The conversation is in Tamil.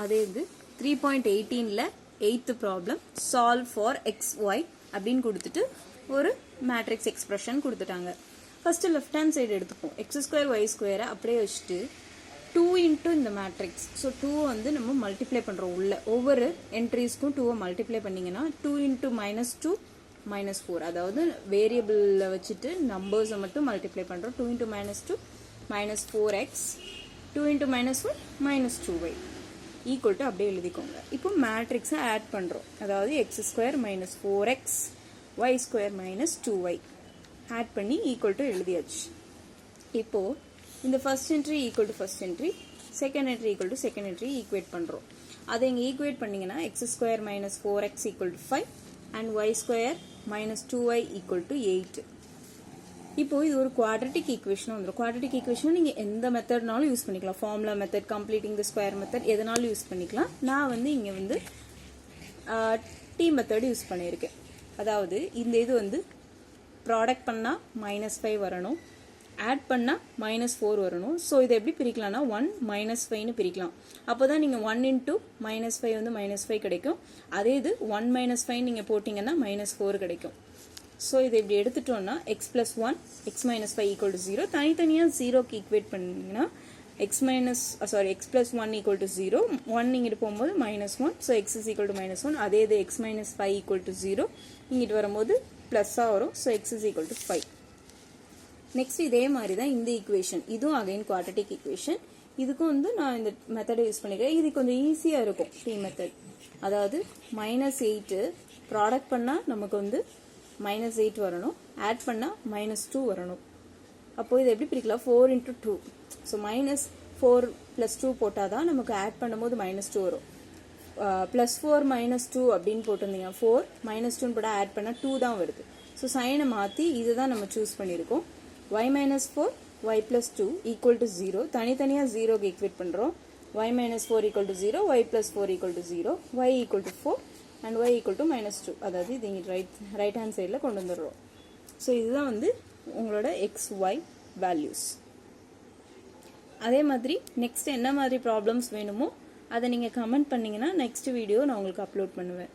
அதே இது 3.18ல 8th problem solve for xy அப்படின்னு கொடுத்துட்டு ஒரு மேட்ரிக்ஸ் எக்ஸ்பிரஷன் கொடுத்துட்டாங்க. ஃபர்ஸ்ட் லெஃப்ட் ஹேண்ட் சைடு எடுத்துப்போம். x² y² அப்படியே வச்சுட்டு 2 இன்ட்டு இந்த மேட்ரிக்ஸ். ஸோ 2 வந்து நம்ம மல்டிப்ளை பண்ணுறோம். உள்ள ஒவ்வொரு என்ட்ரிஸ்க்கும் 2 மல்டிப்ளை பண்ணிங்கன்னா 2 இன்ட்டு -2 -4, அதாவது வேரியபிளில் வச்சுட்டு நம்பர்ஸை மட்டும் மல்டிப்ளை பண்ணுறோம். 2 into -2 -4x, 2 into -1 -2y equal to அப்படியே எழுதிக்கோங்க. இப்போ மேட்ரிக்ஸை ஆட் பண்ணுறோம். அதாவது x² -4x y² -2y add பண்ணி ஈக்குவல் டு எழுதியாச்சு. இப்போது இந்த first entry equal to first entry, second entry equal to second entry equate பண்ணுறோம். அதை இங்கே ஈக்குவேட் பண்ணிங்கன்னா x² -4x equal to 5 and y² -2y equal to 8. இப்போது இது ஒரு குவாட்ரட்டிக் ஈக்குவேஷன் வந்துடும். குவாட்ரட்டிக் ஈக்குவேஷன் நீங்கள் எந்த மெத்தட்னாலும் யூஸ் பண்ணிக்கலாம். Formula method, completing the square method, எதனாலும் யூஸ் பண்ணிக்கலாம். நான் வந்து இங்கே வந்து டி மெத்தட் யூஸ் பண்ணியிருக்கேன். அதாவது இந்த இது வந்து ப்ராடக்ட் பண்ணால் -5 வரணும், ஆட் பண்ணால் -4 வரணும். ஸோ இதை எப்படி பிரிக்கலாம்னா 1 -5ன்னு பிரிக்கலாம். அப்போ தான் நீங்கள் 1 இன்ட்டு -5 வந்து -5 கிடைக்கும். அதே இது 1 -5 நீங்கள் போட்டிங்கன்னா -4 கிடைக்கும். ஸோ இதை இப்படி எடுத்துட்டோம்னா x + 1 x - 5 ஈக்குவல் டு 0. தனித்தனியாக 0க்கு ஈக்குவேட் பண்ணிங்கன்னா x + 1 ஈக்குவல் டு 0, 1 இங்கிட்டு போகும்போது -1, so x is equal to -1. அதே இது x - 5 ஈக்குவல் டு 0, இங்கிட்டு வரும்போது ப்ளஸ்ஸாக வரும். So x is equal to 5. Next இதே மாதிரி தான் இந்த ஈக்குவேஷன், இதுவும் அகைன் குவாட்ரட்டிக் ஈக்குவேஷன். இதுக்கும் வந்து நான் இந்த மெத்தடை யூஸ் பண்ணிக்கிறேன். இது கொஞ்சம் ஈஸியாக இருக்கும் டி மெத்தட். அதாவது -8 ப்ராடக்ட் பண்ணால் நமக்கு வந்து -8 வரணும், ஆட் பண்ணால் -2 வரணும். அப்போது இதை எப்படி பிரிக்கலாம்? 4 இன்ட்டு 2. ஸோ -4 + 2 போட்டால் தான் நமக்கு ஆட் பண்ணும்போது -2 வரும். +4 -2 அப்படின்னு போட்டிருந்தீங்க, 4 -2 போட்டால் ஆட் பண்ணால் 2 தான் வருது. ஸோ சைனை மாற்றி இதுதான் நம்ம சூஸ் பண்ணியிருக்கோம். y - 4 y + 2 equal to 0. தனித்தனியாக 0க்கு ஈக்குவேட் பண்ணுறோம். y - 4 equal to 0, y + 4 equal to 0, y equal to 4 and y equal to -2. அதாவது இது இங்கே ரைட் ஹேண்ட் சைடில் கொண்டு வந்துடுறோம். ஸோ இதுதான் வந்து உங்களோட xy வேல்யூஸ். அதே மாதிரி நெக்ஸ்ட் என்ன மாதிரி ப்ராப்ளம்ஸ் வேணுமோ அதை நீங்கள் கமெண்ட் பண்ணிங்கன்னா நெக்ஸ்ட் வீடியோ நான் உங்களுக்கு அப்லோட் பண்ணுவேன்.